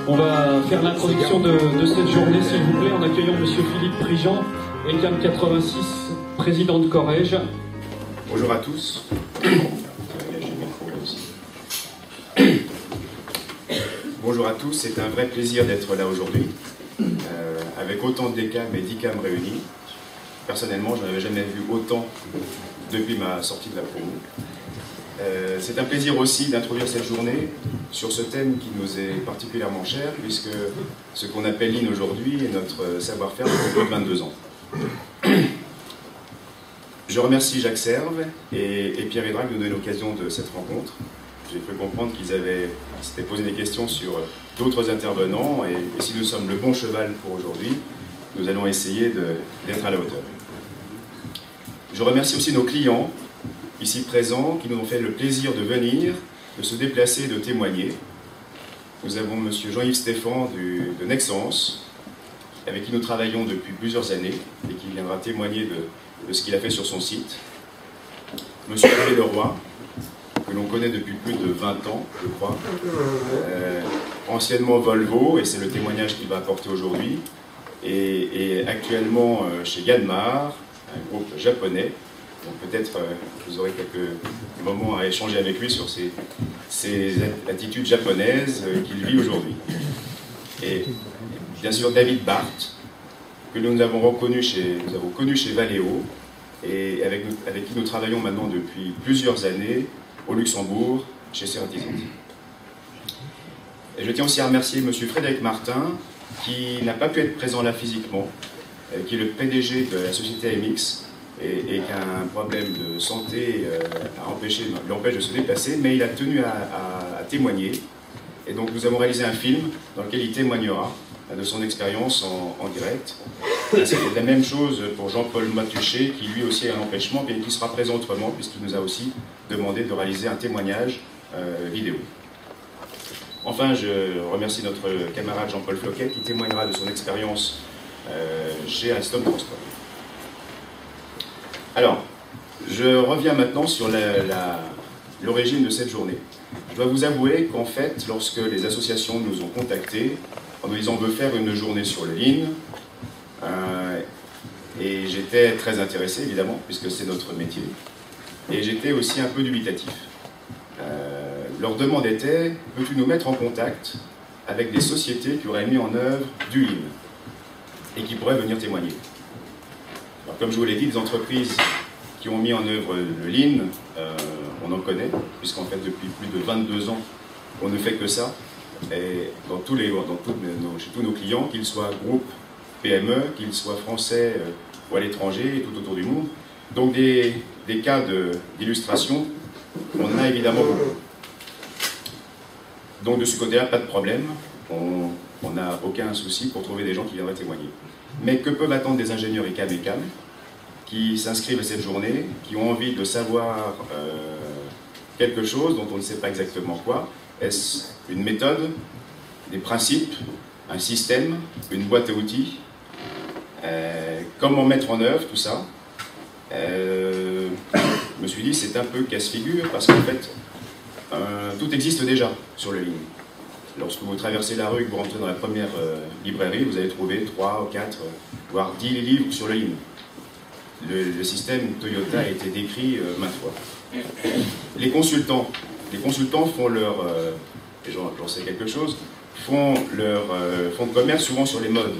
On va faire l'introduction de cette journée, s'il vous plaît, en accueillant M. Philippe Prigent, ECAM 86, président de Corrège. Bonjour à tous. Bonjour à tous, c'est un vrai plaisir d'être là aujourd'hui, avec autant d'ECAM et d'ICAM réunis. Personnellement, je n'en avais jamais vu autant depuis ma sortie de la promo. C'est un plaisir aussi d'introduire cette journée sur ce thème qui nous est particulièrement cher, puisque ce qu'on appelle l'IN aujourd'hui est notre savoir-faire depuis plus de 22 ans. Je remercie Jacques Serve et Pierre Hédrac de nous donner l'occasion de cette rencontre. J'ai cru comprendre qu'ils s'étaient posé des questions sur d'autres intervenants, et si nous sommes le bon cheval pour aujourd'hui, nous allons essayer d'être à la hauteur. Je remercie aussi nos clients, ici présents, qui nous ont fait le plaisir de venir, de se déplacer et de témoigner. Nous avons M. Jean-Yves Stéphane de Nexence, avec qui nous travaillons depuis plusieurs années, et qui viendra témoigner de ce qu'il a fait sur son site. M. Hervé Leroy, que l'on connaît depuis plus de 20 ans, je crois, anciennement Volvo, et c'est le témoignage qu'il va apporter aujourd'hui, et actuellement chez Yanmar, un groupe japonais. Donc peut-être vous aurez quelques moments à échanger avec lui sur ses attitudes japonaises qu'il vit aujourd'hui. Et bien sûr David Barthes, que nous avons connu chez Valeo, et avec qui nous travaillons maintenant depuis plusieurs années au Luxembourg, chez Certizant. Et je tiens aussi à remercier M. Frédéric Martin, qui n'a pas pu être présent là physiquement, qui est le PDG de la société AMX, et qu'un problème de santé l'empêche de se déplacer, mais il a tenu à témoigner. Et donc nous avons réalisé un film dans lequel il témoignera de son expérience en direct. C'est la même chose pour Jean-Paul Matuchet, qui lui aussi a un empêchement, mais qui sera présent autrement, puisqu'il nous a aussi demandé de réaliser un témoignage vidéo. Enfin, je remercie notre camarade Jean-Paul Floquet, qui témoignera de son expérience chez Alstom Transport. Alors, je reviens maintenant sur l'origine de cette journée. Je dois vous avouer qu'en fait, lorsque les associations nous ont contactés en nous disant on veut faire une journée sur le Lean, et j'étais très intéressé évidemment, puisque c'est notre métier, et j'étais aussi un peu dubitatif. Leur demande était, peux-tu nous mettre en contact avec des sociétés qui auraient mis en œuvre du Lean et qui pourraient venir témoigner. Alors, comme je vous l'ai dit, des entreprises qui ont mis en œuvre le Lean, on en connaît, puisqu'en fait depuis plus de 22 ans, on ne fait que ça, et chez tous nos clients, qu'ils soient groupes PME, qu'ils soient français ou à l'étranger, et tout autour du monde. Donc des cas d'illustration, on en a évidemment beaucoup. Donc de ce côté-là, pas de problème, on n'a aucun souci pour trouver des gens qui viendraient témoigner. Mais que peuvent attendre des ingénieurs ECAM qui s'inscrivent à cette journée, qui ont envie de savoir quelque chose dont on ne sait pas exactement quoi? Est-ce une méthode, des principes, un système, une boîte à outils? Comment mettre en œuvre tout ça? Je me suis dit c'est un peu casse-figure, parce qu'en fait tout existe déjà sur le Lean. Lorsque vous traversez la rue et que vous rentrez dans la première librairie, vous allez trouver 3, 4, voire 10 livres sur le Lean. Le système Toyota a été décrit maintes fois. Les consultants font leur, et j'en sais quelque chose, font de commerce souvent sur les modes.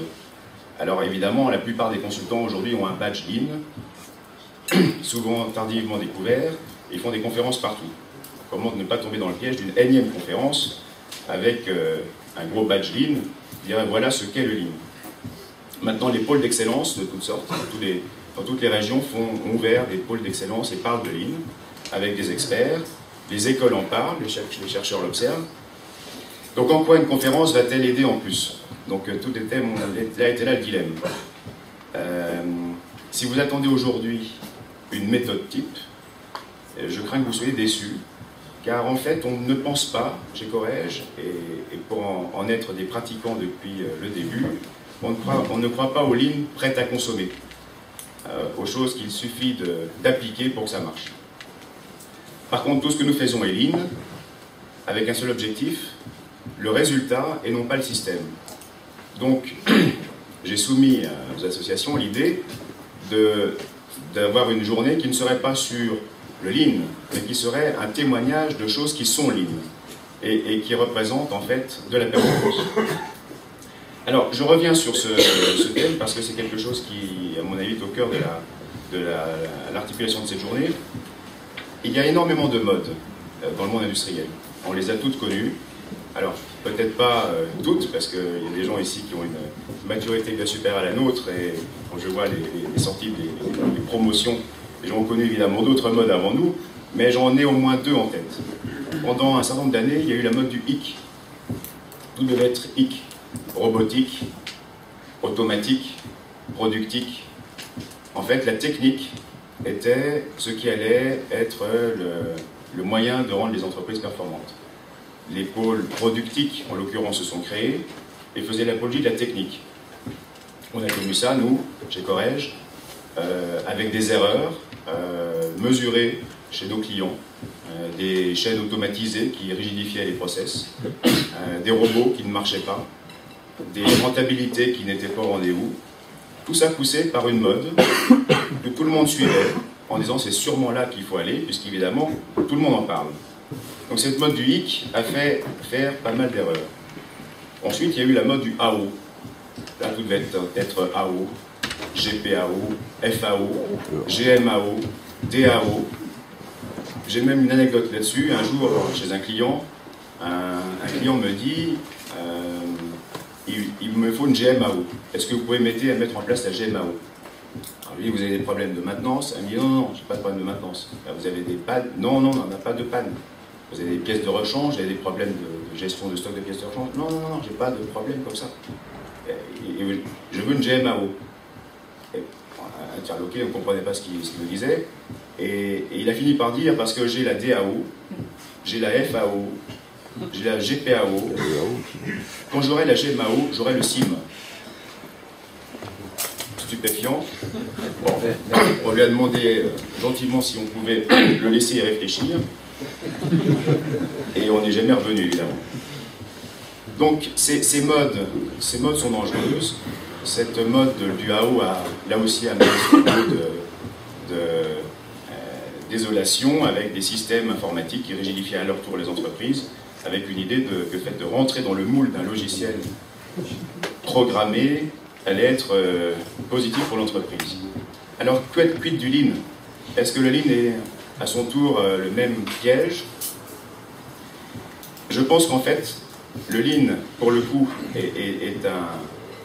Alors évidemment, la plupart des consultants aujourd'hui ont un badge Lean, souvent tardivement découvert, et ils font des conférences partout. Comment ne pas tomber dans le piège d'une énième conférence avec un gros badge Lean, dire voilà ce qu'est le Lean. Maintenant, les pôles d'excellence de toutes sortes, dans toutes les régions, ont ouvert des pôles d'excellence et parlent de Lean avec des experts. Les écoles en parlent, les chercheurs l'observent. Donc en quoi une conférence va-t-elle aider en plus? Donc tout était là le dilemme. Si vous attendez aujourd'hui une méthode type, je crains que vous soyez déçus. Car en fait, on ne pense pas, chez Corrège, et pour en être des pratiquants depuis le début, on ne croit pas au Lean prêt à consommer, aux choses qu'il suffit d'appliquer pour que ça marche. Par contre, tout ce que nous faisons est Lean, avec un seul objectif, le résultat et non pas le système. Donc, j'ai soumis aux associations l'idée d'avoir une journée qui ne serait pas sur le lean, mais qui serait un témoignage de choses qui sont lean et qui représentent en fait de la performance. Alors, je reviens sur ce thème parce que c'est quelque chose qui, à mon avis, est au cœur de l'articulation de cette journée. Il y a énormément de modes dans le monde industriel. On les a toutes connues. Alors, peut-être pas toutes, parce qu'il y a des gens ici qui ont une maturité bien supérieure à la nôtre, et quand je vois les sorties des promotions, les gens ont connu évidemment d'autres modes avant nous, mais j'en ai au moins deux en tête. Pendant un certain nombre d'années, il y a eu la mode du hic. Tout devait être hic. Robotique, automatique, productique. En fait, la technique était ce qui allait être le moyen de rendre les entreprises performantes. Les pôles productiques, en l'occurrence, se sont créés et faisaient l'apologie de la technique. On a connu ça, nous, chez Corège, avec des erreurs mesurées chez nos clients, des chaînes automatisées qui rigidifiaient les process, des robots qui ne marchaient pas, des rentabilités qui n'étaient pas au rendez-vous. Tout ça poussé par une mode que tout le monde suivait en disant c'est sûrement là qu'il faut aller, puisqu'évidemment tout le monde en parle. Donc cette mode du hic a fait faire pas mal d'erreurs. Ensuite il y a eu la mode du AO. Là tout devait être AO, GPAO, FAO, GMAO, DAO. J'ai même une anecdote là-dessus. Un jour chez un client me dit il me faut une GMAO. Est-ce que vous pouvez m'aider à mettre en place la GMAO? Alors, je lui dis, vous avez des problèmes de maintenance? Elle me dit, non, non, j'ai pas de problème de maintenance. Alors, vous avez des pannes? Non, non, on n'a pas de panne. Vous avez des pièces de rechange, vous avez des problèmes de gestion de stock de pièces de rechange? Non, non, non, j'ai pas de problème comme ça. Et je veux une GMAO. Interloqué, on ne comprenait pas ce qu'il me disait. Et il a fini par dire, parce que j'ai la DAO, j'ai la FAO, j'ai la GPAO. Quand j'aurai la GMAO, j'aurai le CIM. Stupéfiant. Bon, on lui a demandé gentiment si on pouvait le laisser y réfléchir. Et on n'est jamais revenu, évidemment. Donc, ces modes sont dangereuses. Cette mode du AO a, là aussi, amené ce niveau de désolation avec des systèmes informatiques qui rigidifient à leur tour les entreprises, avec une idée que le fait de rentrer dans le moule d'un logiciel programmé allait être positif pour l'entreprise. Alors, quid du lean? Est-ce que le lean est à son tour le même piège? Je pense qu'en fait, le lean, pour le coup, est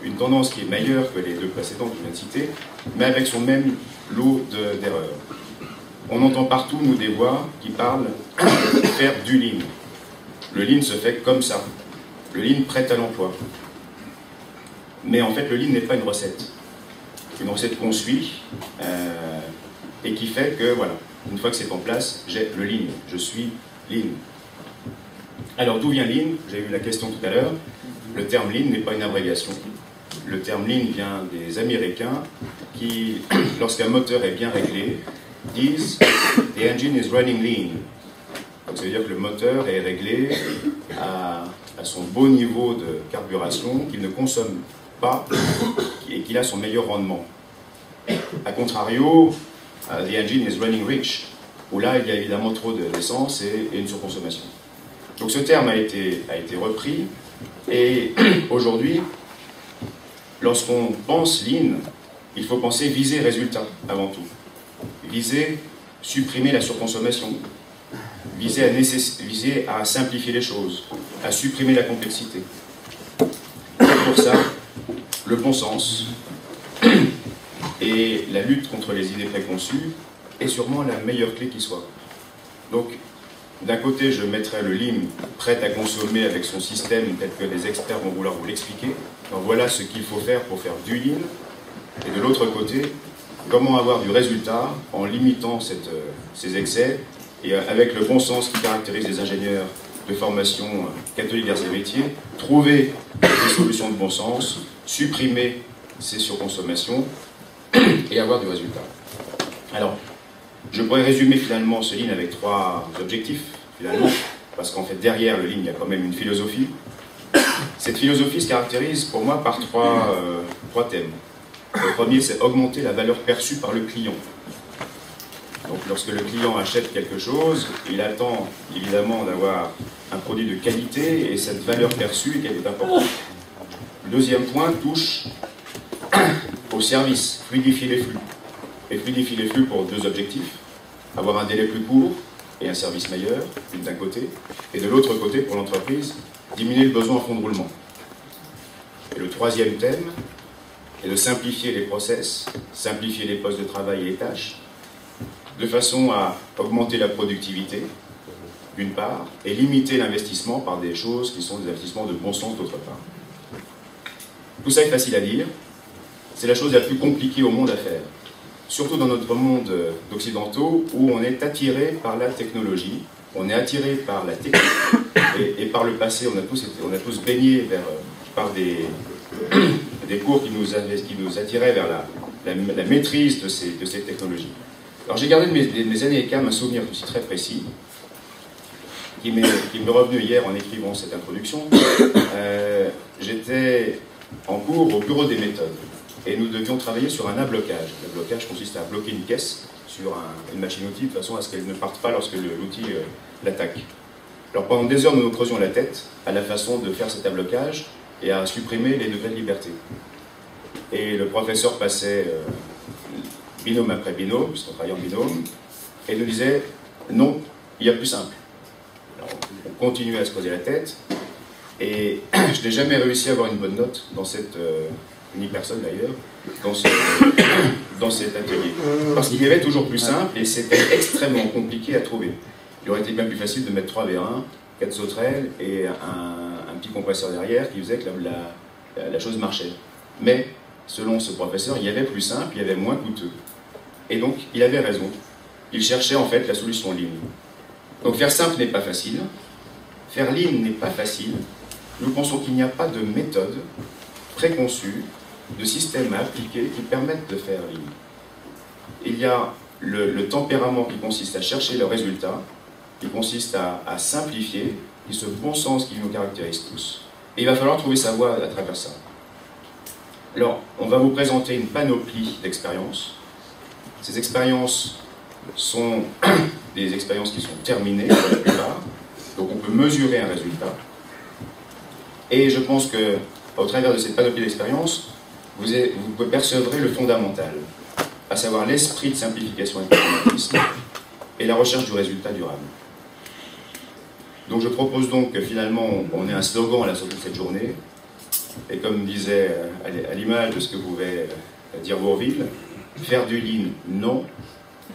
une tendance qui est meilleure que les deux précédentes que je viens de citer, mais avec son même lot d'erreurs. On entend partout, nous, des voix qui parlent de faire du lean. Le lean se fait comme ça. Le lean prête à l'emploi. Mais en fait, le lean n'est pas une recette. C'est une recette qu'on suit et qui fait que, voilà, une fois que c'est en place, j'ai le lean. Je suis lean. Alors, d'où vient lean? J'ai eu la question tout à l'heure. Le terme lean n'est pas une abréviation. Le terme lean vient des Américains qui, lorsqu'un moteur est bien réglé, disent « The engine is running lean ». Donc ça veut dire que le moteur est réglé à son beau niveau de carburation, qu'il ne consomme pas et qu'il a son meilleur rendement. A contrario, the engine is running rich, où là il y a évidemment trop d'essence et une surconsommation. Donc ce terme a été repris, et aujourd'hui, lorsqu'on pense lean, il faut penser viser résultat avant tout. Viser supprimer la surconsommation. Viser à simplifier les choses, à supprimer la complexité. Pour ça, le bon sens et la lutte contre les idées préconçues est sûrement la meilleure clé qui soit. Donc, d'un côté, je mettrai le lean prêt à consommer avec son système tel que les experts vont vouloir vous l'expliquer. Donc voilà ce qu'il faut faire pour faire du lean. Et de l'autre côté, comment avoir du résultat en limitant ces excès et avec le bon sens qui caractérise les ingénieurs de formation catholique vers ces métiers, trouver des solutions de bon sens, supprimer ces surconsommations et avoir du résultat. Alors, je pourrais résumer finalement ce lean avec 3 objectifs, finalement, parce qu'en fait derrière le lean il y a quand même une philosophie. Cette philosophie se caractérise pour moi par trois thèmes. Le premier, c'est augmenter la valeur perçue par le client. Donc lorsque le client achète quelque chose, il attend évidemment d'avoir un produit de qualité et cette valeur perçue est importante. Le deuxième point touche au service, fluidifier les flux. Et fluidifier les flux pour deux objectifs: avoir un délai plus court et un service meilleur, d'un côté, et de l'autre côté, pour l'entreprise, diminuer le besoin en fonds de roulement. Et le troisième thème est de simplifier les process, simplifier les postes de travail et les tâches, de façon à augmenter la productivité, d'une part, et limiter l'investissement par des choses qui sont des investissements de bon sens, d'autre part. Tout ça est facile à dire, c'est la chose la plus compliquée au monde à faire. Surtout dans notre monde d'occidentaux, où on est attiré par la technologie, on est attiré par la technique, et par le passé, on a tous baigné par des cours qui nous attiraient vers la maîtrise de ces technologies. Alors j'ai gardé de mes années ECAM un souvenir aussi très précis, qui m'est revenu hier en écrivant cette introduction. J'étais en cours au bureau des méthodes, et nous devions travailler sur un ablocage. L'ablocage consiste à bloquer une caisse sur une machine-outil de façon à ce qu'elle ne parte pas lorsque l'outil l'attaque. Alors pendant des heures, nous nous creusions la tête à la façon de faire cet ablocage et à supprimer les degrés de liberté. Et le professeur passait binôme après binôme, puisqu'on travaillait en binôme, et nous disait non, il y a plus simple. Alors, on continuait à se creuser la tête, et je n'ai jamais réussi à avoir une bonne note dans cette, ni personne d'ailleurs, dans cet atelier. Parce qu'il y avait toujours plus simple, et c'était extrêmement compliqué à trouver. Il aurait été bien plus facile de mettre 3 V1, 4 sauterelles et un petit compresseur derrière qui faisait que la chose marchait. Mais, selon ce professeur, il y avait plus simple, il y avait moins coûteux. Et donc, il avait raison. Il cherchait en fait la solution lean. Donc faire simple n'est pas facile. Faire lean n'est pas facile. Nous pensons qu'il n'y a pas de méthode préconçue, de système à appliquer qui permette de faire lean. Il y a le tempérament qui consiste à chercher le résultat, qui consiste à simplifier, et ce bon sens qui nous caractérise tous. Et il va falloir trouver sa voie à travers ça. Alors, on va vous présenter une panoplie d'expériences. Ces expériences sont des expériences qui sont terminées pour la plupart, donc on peut mesurer un résultat. Et je pense qu'au travers de cette panoplie d'expériences, vous percevrez le fondamental, à savoir l'esprit de simplification et de pragmatisme et la recherche du résultat durable. Donc je propose donc que finalement on ait un slogan à la sortie de cette journée, et comme disait à l'image de ce que pouvait dire Bourvil, faire du lean, non,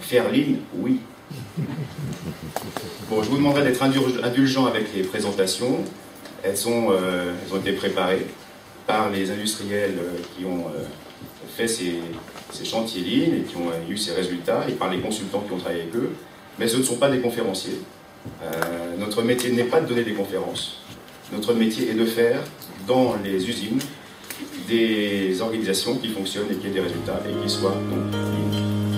faire lean, oui. Bon, je vous demanderai d'être indulgent avec les présentations. Elles ont été préparées par les industriels qui ont fait ces chantiers lean et qui ont eu ces résultats, et par les consultants qui ont travaillé avec eux, mais ce ne sont pas des conférenciers. Notre métier n'est pas de donner des conférences. Notre métier est de faire dans les usines des organisations qui fonctionnent et qui aient des résultats et qui soient donc lean.